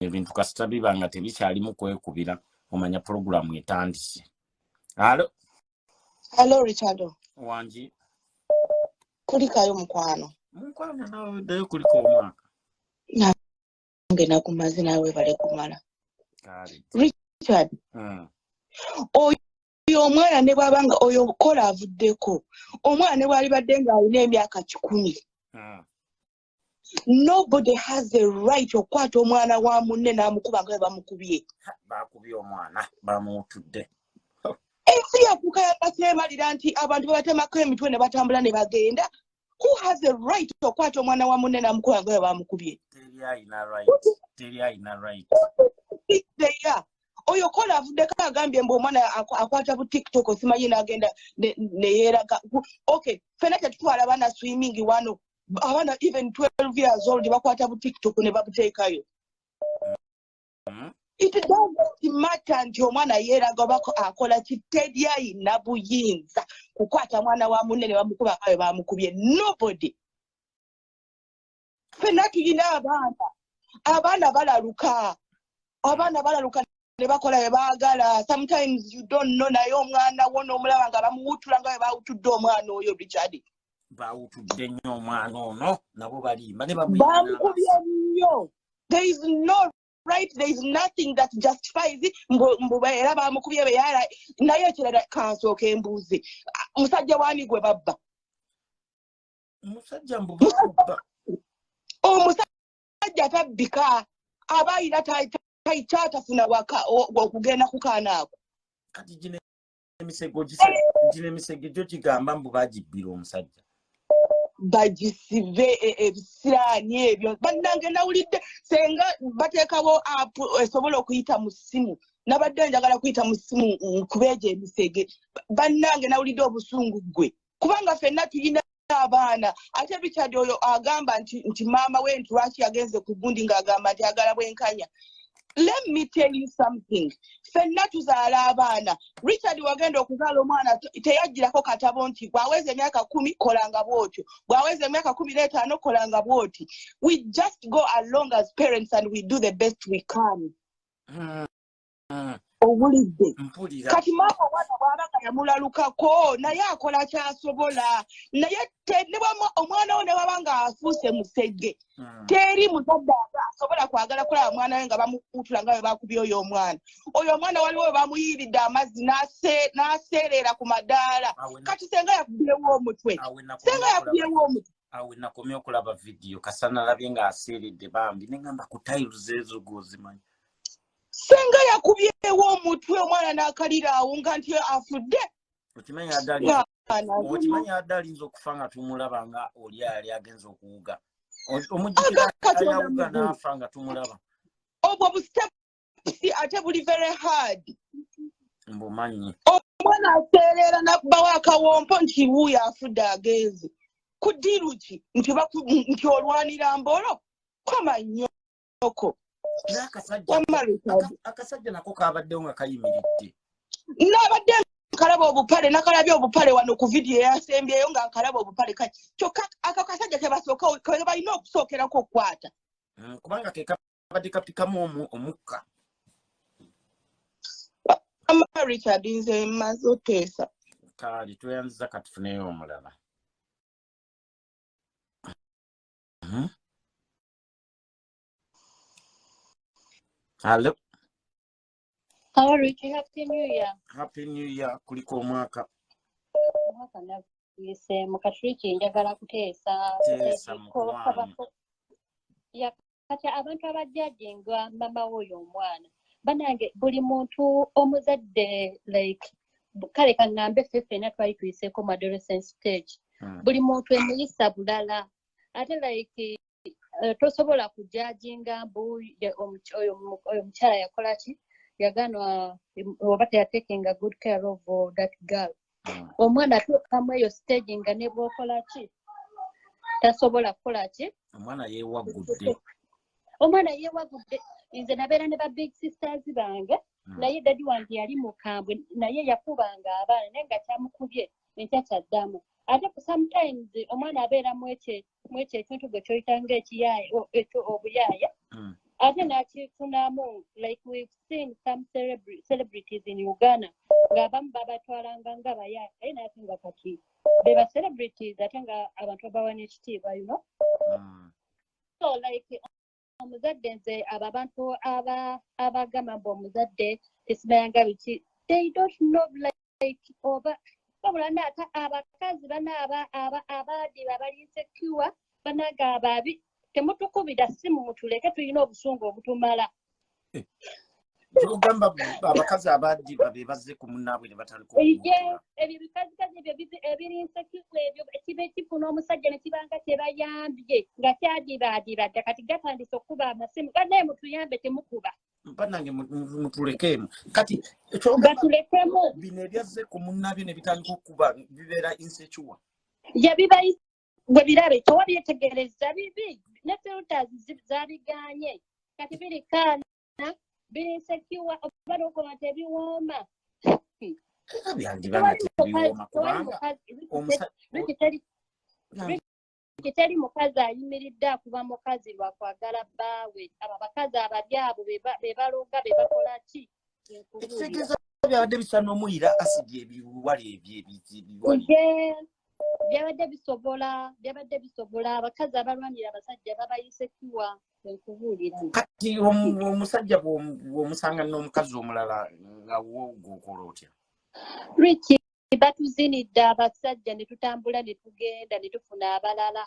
ebintu kasita biba nga tebikyalimu kwekubira omanya programu etandise Hello Richardo wangi kulikayo mukwano nawe ddayo kuliko omwaka nange nakumaze nawe bale kumala Richard oyo omwana ne bwabanga oyo kola avuddeko omwana ne bwali badde nga alina emyaka 10 nobody has the right okwata omwana wa munne n'amukuba nga bamukubye bakubye omwana bamutudde ensi yafuuka yabaseemalira nti abantu babatemako emitwe ne batambula ne bagenda who has the right okwata omwana wa munne n'amukuba nga bamukubye teri alina right oyo kola avuddeko agambye mbu omwana akwata bu TikTok osimanyi n'agenda neyeeraga okay fena tetutwala abaana swimming wano abaana even 12 years old bakwata bu TikTok ne babuteekayo it doesn't matter nti omwana yeeraga bako akola kiteri ayina buyinza kukwata mwana wa munne ne bamukuba nga bamukubye nobody fena tuyina abaana balaluka ne bakola bye baagala sometimes you don't know naye omwana wo n'omulaba nga bamuwutula nga bwe bawutudde omwana oyo Richard bawutudde nnyo omwana ono nabo balimba ne bamukubye nnyo there is no right there is nothing that justifies mbu era bamukubye beyala naye ekirala kansooka embuuzi musajja wani gwe babba omusajja mbubba omusajja tabbika abayina taitafuna waka okugenda ku kaana ako kati gino emisege gyo kigamba mbu bagibbira omusajja bagisibe ebisiraani ebyo bannange nawulidde senga bateekawo app esobola okuyita mu ssimu nabadde njagala kuyita mu ssimu nkubeeja emisege bannange nawulidde obusungu gwe kubanga ffenna tulina abaana ate Richard oyo agamba nti maama we nti lwaki yagenze ku gundi ng'agamba nti agala bwenkanya. Let me tell you something. Fenna tuzaala abaana. Richard wagenda okuzaala omwana teyagirako katabo nti bwaweze emyaka 10 kolanga bwotyo. Bwaweze emyaka 15 kolanga bwoti. We just go along as parents and we do the best we can. Owulidde kati maama omwana bw'abaga yamulalukako naye akola kyasobola naye ne omwana we ne baba nga afuuse musegge teri muzadde asobola kwagala kulaba mwana we nga bamukuutula nga bwe bakubye oyo omwana waliwo we bamuyiiridde amazzi n'aseerera ku madaala kati senga yakubyewo omutwe awe nakomye okulaba vidiyo kasana labye ng'aseeredde bambi ne ngamba ku tayiruzi ezo g'ozimanyi senga yakubyewo omutwe omwana n'akalira awo nga nti afudde okimanyi adde alinza okufa nga tumulaba nga oli ali agenza okuwuga omujjukira ayawuga n'afa nga tumulaba obwo bustepusi ate buli very hard mbumanyi omwana aseerera nakubawo akawompo nti wuuyo afudde agenze kudiru ki nti olwanira mbolo koma nnyoko akasajja nako kabaddewo nga kayimiridde nabadde nkalaba obupale nakalabye obupale wano ku vidiyo eyasembyeyo nga nkalaba obupale kyokka ako kasajja ke balina okusookerako okukwata kubanga kekabadde kapikamu omukka Richard nze mmaze oteesa kale tweyanziza katufuneyo omulala Hello. How are you? Happy New Year. Happy New Year. Kuliko omwaka. Omwaka naguyise mukashwiki njagala kuteesa. Teesa mukwano. Ya kati abantu abajjajinga mama woyo omwana. Banange buli muntu omuzadde like kale kangambe ffenna twali tuyiseeko mu adolescent stage. Buli muntu emuyisa bulala. Ate like tosobola kujajinga mbu oyo mukyala yakola ki yaganwa oba teyatekinga good care of that girl omwana atuukamu eyo stage nga ne bw'okola ki tasobola kukola ki omwana yeewagudde nze nabeera ne ba big sisters bange naye dadi wange yali mukambwe naye yakubanga abaana naye nga kyamukubye enkya kyaddamu ate sometimes omwana abeera mu ekyo ekintu gwe kyoyitanga obuyaaya ate n'akifunamu like we've seen some celebrities in Uganda ng'abamu babatwalanga nga bayaaya naye naate nga kati be ba celebrities ate nga abantu babawa n'ekitiibwa you know so like omuzadde nze abo abantu abagamba mbu omuzadde tesimayanga biki they don't know like oba babula naata abakazi banaaba abaadiba bali insecure banaga ababi temutukubira simu mutuleke tulina obusungu obutumala ogamba abakazi abaadiba be bazze ku munnaabwe ne batandika ebyo bikazikazi ebyo ebiri insecure ebyo kiba ekifuna omusajja ne kibanga tebayambye nga kyadibaadiba dda kati gatandise okuba amasimu naye mutuyambe temukuba mpanange mutulekeemu kati batulekemu bino ebyazze ku munnaabye ne bitandika okuba bibeera insecure gwe birabe tewabyetegereza bibi ne filters zabiganye kati biri kaana biri insecure oba n'okuba nti ebiwooma byandibanga tebiwooma kubanga kiteri mukazi ayimiridde akuba mukazi lwakwagala bbaawe abo abakazi ababi abo be baloga be bakola ki ekitegeeza byabadde bisa n'omuyira asidi ebiwala ebiwali byabadde bisobola abakazi abalwanira abasajja babayise kiwa enkubuulira kati omusajja bw'omusanga n'omukazi omulala nga wogokola otya Ricky batuzinidde abasajja ne tutambula ne tugenda ne tufuna abalala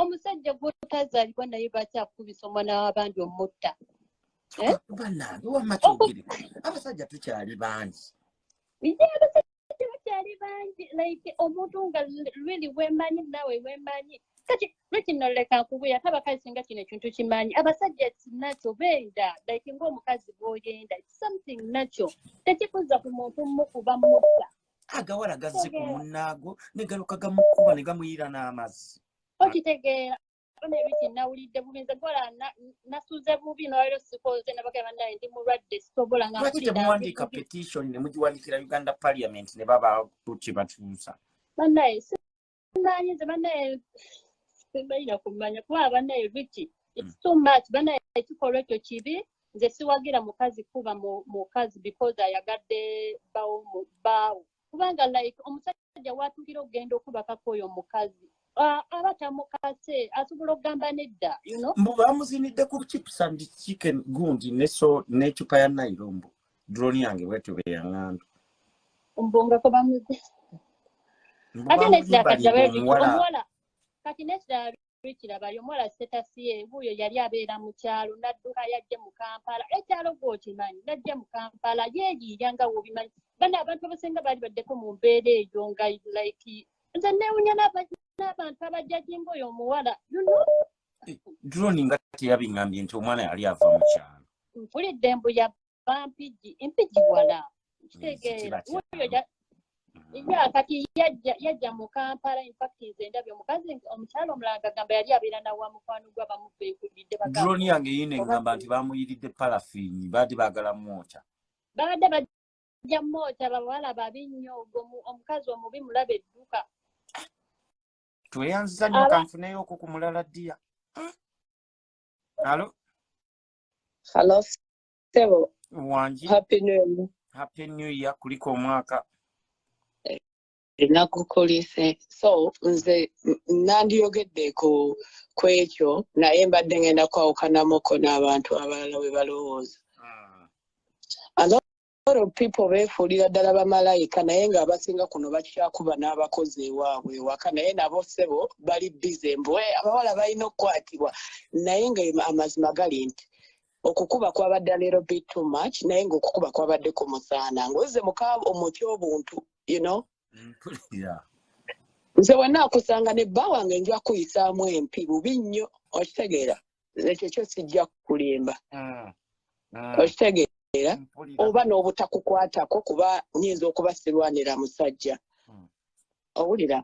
omusajja gw'otazaalibwa naye lwaki akubisa omwana w'abandi omutta bannange wamma kyogere abasajja tukyali bangi abasajja bakyali bangi like omuntu nga really wemanyi nawe wemanyi kati lwekinoleka nkubuya ate abakazi singa kino ekintu kimanyi abasajja nakyo benda like ng'omukazi bw'oyenda something nakyo tekikuza ku muntu mukuba mutta agawala gazze ku munnaago ne galuka gamukuba ne gamuyira n'amazzi okitegeera nebiki nawulidde bubi nze gola nasuze bubi nolwaliro sikoze nabagamba naye ndi mulwadde sisobola nga lwaki temuwandiika petition ne mugiwandikira Uganda Parliament ne baba tuki batuusa bannaye simanyi nze bannaye sibalina kumanya kuba bannaye Ricky it's too much bannaye ekikolwa ekyo kibi nze siwagira mukazi kuba mukazi because ayagadde bawo kubanga like omusajja watukira okugenda okubakako oyo mukazi aba tamukase asobola okugamba nedda you know mbu bamuzinidde ku chips and chicken gundi n'ecupa ya nairombo drone yange bwetyo beyaŋŋambye mbonga ko bamuzi ate nesira kati omuwala kati nesira kiraba yomuwala setasiye buyo yali abeera mu kyalo nadduka yajje mu Kampala ekyalo gwokimanyi najje mu Kampala yeeriira nga wobimanyi bana abantu abasinga bali baddeko mu mbeera eyo nga like nze neewunya n'abantu abajjajinga oyo omuwala drone nga teyabiŋŋambye nti omwana yali ava mu kyalo mpulidde mbu yava mpigi wala kitegeera kati yajja mu Kampala in fact nze ndabye omukazi omukyalo omulala gagamba yali abeera nawa mukwano gwa bamubeekulidde drone yange yine ngamba nti bamuyiridde paraffini baadde baagala mwokya babadde bajja mwokya bawala babi nnyo omukazi omubi mulaba edduka tweyanziza nnyo kanfuneyo okwo ku mulala ddiya alo Sebo wangi happy new year kuliko omwaka nakukolise so nze nandiyogedde ku ekyo naye mbadde ngenda kwawukanamuko n'abantu abalala we balowooza a lot of people beefuulira ddala bamalayika naye ng'abasinga kuno bakyakuba n'abakozi ewaabwe ewaka naye nabo ssebo bali bize mbwe abawala balina okukwatibwa naye nga amazima gali nti okukuba kwabadde little bit too much naye ng'okukuba kwabadde ku musaana ng'ozze omutya obuntu you know nze wenna akusanga ne bba wange nja kuyisaamu empi bubi nnyo okitegeera ekyo kyo sijja kulimba okitegeera oba n'obutakukwatako kuba nyinza okuba sirwanira musajja owulira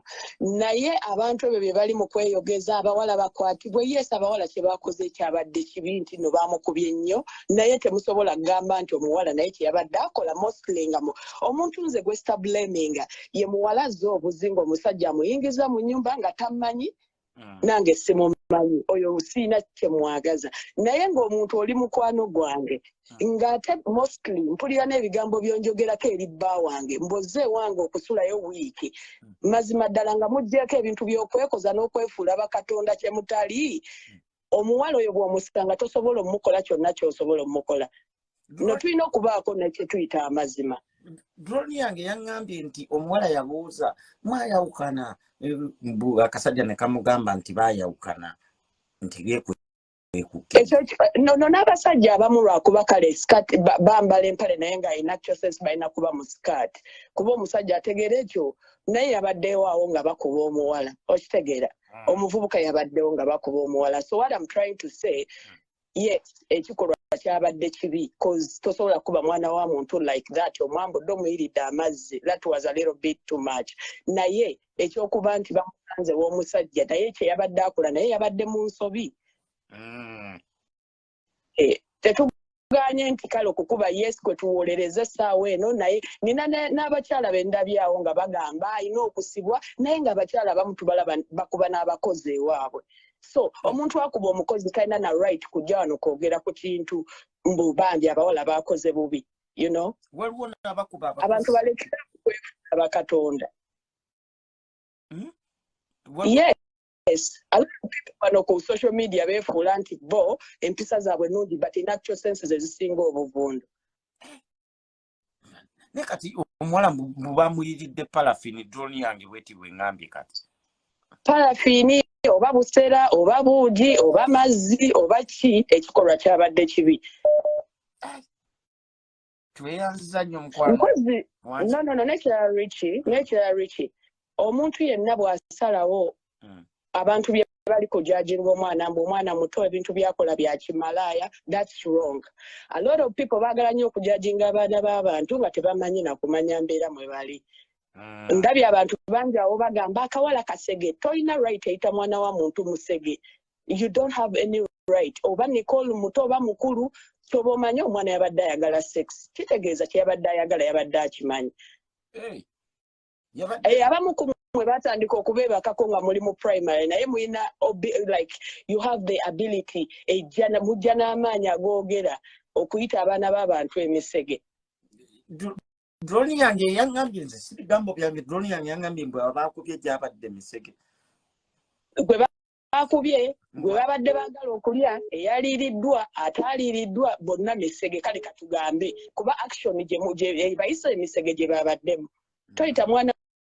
naye abantu ebyo bye bali mu kweyogeza abawala bakwatibwe yes abawala kye bakoze ekyabadde kibi nti no bamukubye nnyo naye temusobola kugamba nti omuwala naye kyeyabadde akola mostly nga omuntu nze gwe stablaminga ye muwala ze obuzinga omusajja amuyingiza mu nnyumba nga tammanyi nange simumanyi oyo siina kyemwagaza naye ng'omuntu oli mukwano gwange ng'ate mostly mpulira n'ebigambo byonjogerako eri bba wange mboze wange okusulayo wiiki mazima ddala nga muggyeko ebintu by'okwekoza n'okwefuula bakatonda kye mutali omuwala oyo bw'omusanga tosobola omukola kyonna ky'osobola omukola no tulina okubaako nekye tuyita amazima drone yange yaŋŋambye nti omuwala yabuuza mwayawukana akasajja ne kamugamba nti baayawukana nti no n'abasajja abamu lwakuba kale skirt bambala empale naye ng'alina kyoses balina kuba mu skirt kuba omusajja ategeera ekyo naye yabaddewo awo nga bakuba omuwala okitegeera omuvubuka yabaddewo nga bakuba omuwala so what I'm trying to say yes ekikolwa kyabadde kibi cause tosobola kuba mwana wa muntu like that omwambudde omuyiridde amazzi that was a little bit too much naye ekyokuba nti bamusanze w'omusajja naye kyeyabadde akola naye yabadde mu nsobi tetuganye nti kale okukuba yes kwe tuwolereza essaawa eno naye nina n'abakyala bendabyawo nga bagamba alina okusibwa naye nga abakyala abamu tubalaba bakuba n'abakozi ewaabwe so omuntu akuba omukozi kalina na right kujja wano kwogera ku kintu mbu bambi abawala bakoze bubi you know abantu balekera kwefuula bakatonda yes a lot of people wano ku social media beefuula nti bo empisa zaabwe nungi but in actual senses ezisinga obuvundu ne kati omuwala mubamuyiridde parafini drone yange bweti bweŋŋambye kati parafini oba busera oba buugi oba mazzi oba ki ekikolwa kyabadde kibi tweyanziza nnyo mukwano no nekira richi omuntu yenna bw'asalawo abantu bye bali kujajinga omwana mbu omwana muto ebintu byakola bya kimalaaya that's wrong a lot of people baagala nnyo okujajinga abaana b'abantu nga tebamanyi na kumanya mbeera mwe bali ndabye abantu bangi awo bagamba akawala kasege tolina right eyita mwana wa muntu musege you don't have any right oba Nicole muto oba mukulu kyoba omanyi omwana yabadde ayagala sex kitegeeza kyeyabadde ayagala yabadde akimanyi abamu mwe batandika okubeebakako nga muli mu primary naye mulina like you have the ability mujja n'amaanyi agoogera okuyita abaana b'abantu emisege. Drone yange yangambye nze si bigambo byange, drone yange yangambye mbwe abakubye gyabadde emisege. Gwe bakubye, gwe babadde baagala okulya, eyaliiriddwa, ataaliiriddwa, bonna misege. Kale katugambe kuba action gye bayise emisege gye babaddemu. Toyita mwana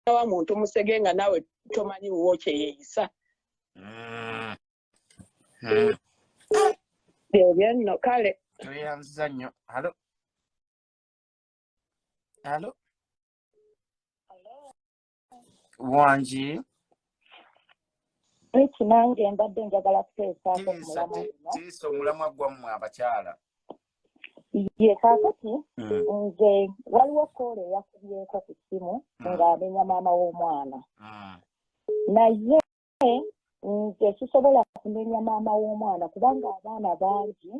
wa muntu musege nga nawe tomanyi wuwo kye yeeyisa. Ebyo nno kale. Tweyanziza nnyo. Halo. Halo. Wanji. Ekinange mbadde njagala kuteesaako ku mulamwa guno. Tiisa omulamwa gwammwe abakyala. Ye kaakati nze waliwo koole eyakubyeko ku ssimu ng'amenya maama w'omwana. Naye nze sisobola kumenya maama w'omwana kubanga abaana bangi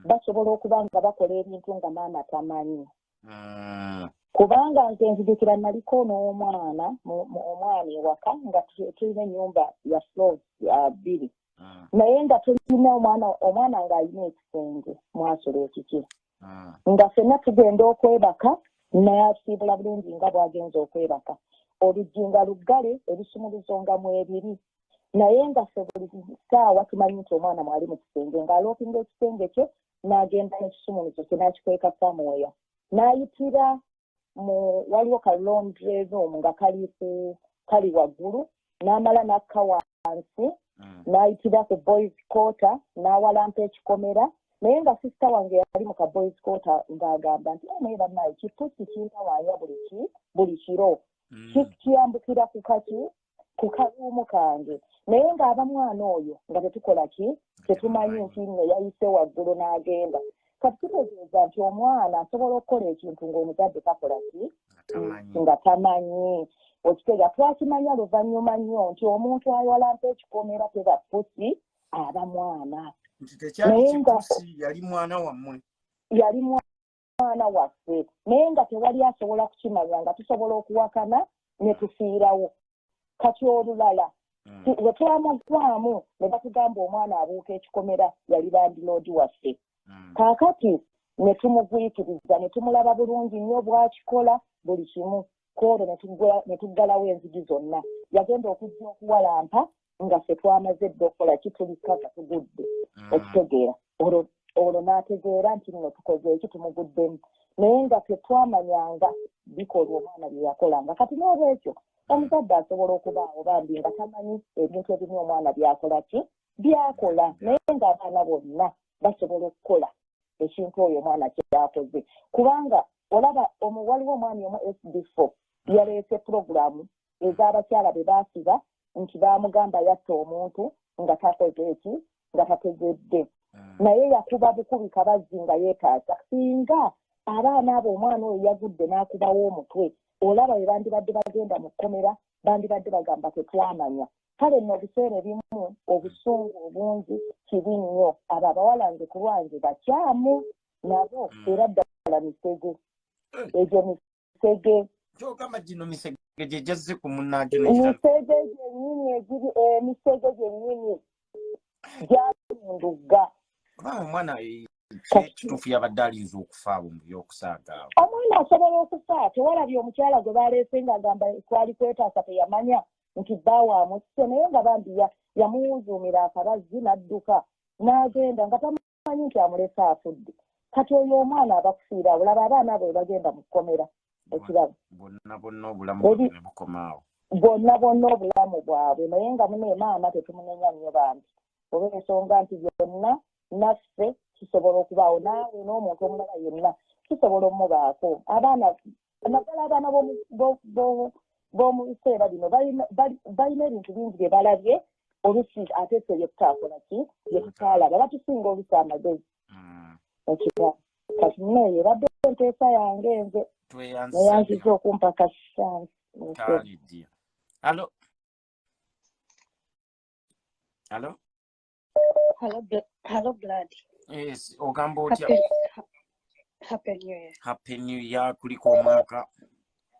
basobola okuba nga bakola ebintu nga maama tamanyi. Kubanga nze nzijukira naliko n'omwana omwana ewaka nga tulina ennyumba ya floors bbiri. Naye nga tulina omwana ng'alina ekisenge mwasolo ekiki. Nga ffenna tugenda okwebaka n'asiibula bulungi nga bw'agenza okwebaka. Oluggi nga luggale ebisumuluzo nga mwebiri. Naye nga ffe buli ssaawa tumanyi nti omwana mwali mu kisenge ng'aloopinga ekisenge kye n'agenda n'ekisumuluzo kye n'akikweka somewhere. N'ayitira waliwo ka laundry room nga kali waggulu n'amala n'akka wansi n'ayitira ku boys quarter n'awalampa ekikomera. Naye nga sisita wange yali mu ka boys quarter ng'agamba nti naye bannaye kipusi kintawaanya buli kiro kiyambukira ku kaluumu kange. Naye ng'aba mwana oyo nga tetukola ki tetumanyi nti nno yayise waggulu n'agenda. Kati kitegeeza nti omwana asobola okukola ekintu ng'omuzadde takola ki nga tamanyi. Okitegeeza twakimanya luvannyuma nnyo nti omuntu awalampa ekikomera teba pusi aba mwana. Tekyali kipusi, yali mwana wammwe. Yali mwana waffe. Naye nga tewali asobola kukimanya nga tusobola okuwakana ne tufiirawo. Kati olulala bwe twamugwamu ne batugamba omwana abuuka ekikomera yali bandiloodi waffe. Kaakati ne tumugwikiriza ne tumulaba bulungi nnyo bw'akikola buli kimu. Koolo ne tuggalawo enzigi zonna. Yagenda okujja okuwalampa nga ffe twamaze dde okukola kitulika nga tugudde. Okitegeera. Olwo n'ategeera nti nno tukoze eki tumuguddemu. Naye nga tetwamanyanga bikolwa omwana bye yakolanga. Kati n'olwekyo omuzadde asobola okubaawo bambi nga tamanyi ebintu ebimu omwana byakola ki byakola. Naye ng'abaana bonna basobola okukola ekintu oyo omwana kyakoze. Kubanga olaba waliwo omwami omu SD4 yaleese puroguramu ez'abakyala be baasiba nti baamugamba yatta omuntu nga takoze eki nga tategedde. Naye yakuba bukubi kabazzi nga yeetaasa. Singa abaana abo omwana oyo yagudde n'akubawo omutwe, olaba bwe bandibadde bagenda mu kkomera bandibadde bagamba tetwamanya. Kale nno obuseera ebimu obusungu obungi kibi nnyo. Abo abawala nze ku lwange bakyamu nabo era ddala misege. Egyo misege. Kyogamba gino misege gye jazze ku munnaagyo misege gyennyini egiri emisege gyennyini gyalunduga. Omwana kituufu yabadde alinza okufa abo mu by'okusaaga awo. Omwana asobola okufa. Tewalabye omukyala gwe baleese ng'agamba twali kwetaasa teyamanya nti bbaawe amusse. Naye nga bambi yamuwuzuumira akabazzi n'adduka n'agenda nga tamanyi nti amulese afudde. Kati oyo omwana abakufiira olaba abaana bwe bagenda mu kkomera. Ekirabo bonna obulamu bwabwe ne bukomaawo. Bonna obulamu bwabwe. Naye nga mune maama tetumunenya nnyo bambi olw'ensonga nti byonna naffe kisobola okubaawo naawe n'omuntu omulala yenna kisobola omubaako. Abaana naddala abaana b'omu biseera bino balina ebintu bingi bye balabye olusi ate ffe bye tutaakola ki bye tutaalaba batusinga olusi amagezi. Ekirabo kati muneeyo ebadde enteesa yange nze neyanziza okumpa kasisansi. Halo. Hello, Blood. Yes, ogamba otya? Happy New Year. Happy New Year, kuliko omwaka.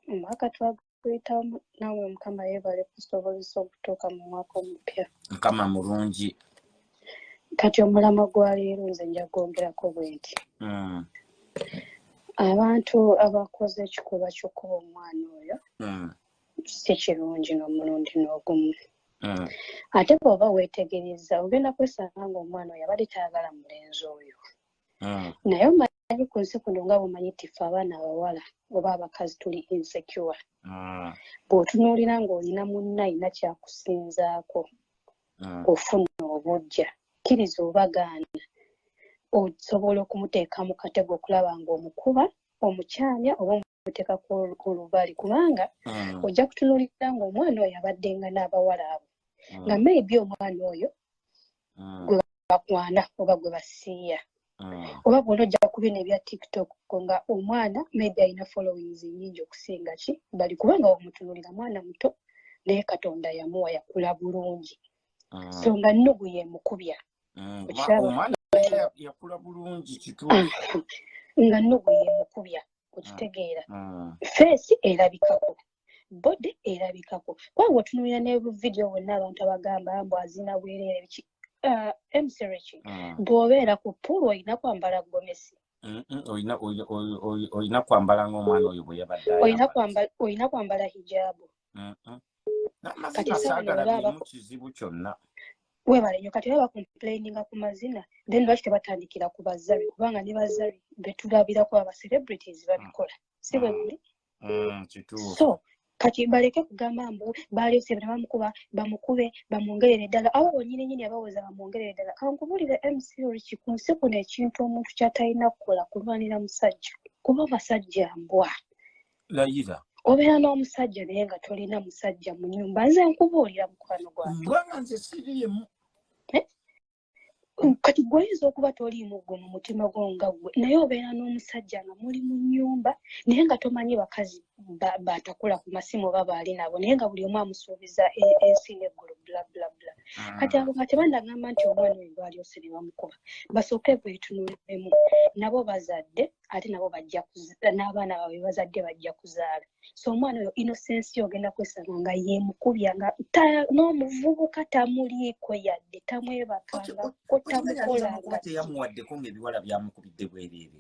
Mwaka twaguyita nawe Mukama yeebale kusobozesa okutuuka mu mwaka omupya. Mukama mulungi. kati omulama gwa leero nze nja kwongerako bwenti abantu abakoze ekikolwa ky'okuba omwana oyo si kirungi n'omulundi n'ogumu ate bw'oba weetegereza ogenda kwesanga ng'omwana oyo abadde tayagala mulenzi oyo naye omanyi ku nsi kuno nga bw'omanyi tife abaana abawala oba abakazi tuli insecure bw'otunuulira ng'olina munna alina kyakusinzaako ofuna obujja kkiriza obagaana osobola okumuteeka mu katego okulaba ng'omukuba omukyanya oba omuteeka ku lubali kubanga ojja kutunuulira ng'omwana oyo abaddenga n'abawala abo nga maybe omwana oyo gwe bakwana oba gwe basiiya oba bw'ona ojja ku bino ebya tiktok nga omwana maybe alina followings nyingi okusinga ki bali kubanga omutunuulira mwana muto naye katonda yamuwa yakula bulungi so nga nnugu yemukubya omwana yakula bulungi kituufu nga nnugu yemukubya okitegeera feesi erabikako bode erabikako kubanga otunuulira ne vidiyo wonna abantu abagamba mbu azina bwereere biki emsiriki bw'obeera ku puulu olina kwambala gomesi olina kwambala ng'omwana oyo bwe yabadde olina kwambala hijaabu kati saagala birimu kizibu kyonna webale nnyo kati baba complaininga ku mazina then lwaki tebatandikira ku bazabi kubanga ne bazabi betulabirako aba celebrities babikola si bwe guli so kati baleke kugamba mbu balyose bamukuba bamukube bamwongerere ddala abo bonyini nyini abawoza bamwongerere ddala kankubulire mcrich ku nsi kuno ekintu omuntu kyatalina kukola kulwanira musajja kuba basajja mbwa layira obeera n'omusajja naye nga tolina musajja mu nnyumba nze nkubuulira mukwano gwange mbwanga nze siriimu kati gw'oyinza okuba toliimu gwe mu mutima gwo nga gwe naye obeera n'omusajja nga muli mu nnyumba naye nga tomanyi bakazi batakula ku masimu oba baali nabo naye nga buli omu amusuubiza ensi n'eggulu bulabulabula kati abo nga tebandagamba nti omwana oyo baalyose ne bamukuba basooke beetunuulemu nabo bazadde ate nabo n'abaana baabwe bazadde bajja kuzaala so omwana oyo inosensi ogenda kwesanga nga yeemukubya nga n'omuvubuka tamuliiko yadde tamwebakanga ko tamukolanga teyamuwaddeko ng'ebiwala byamukubidde bwereere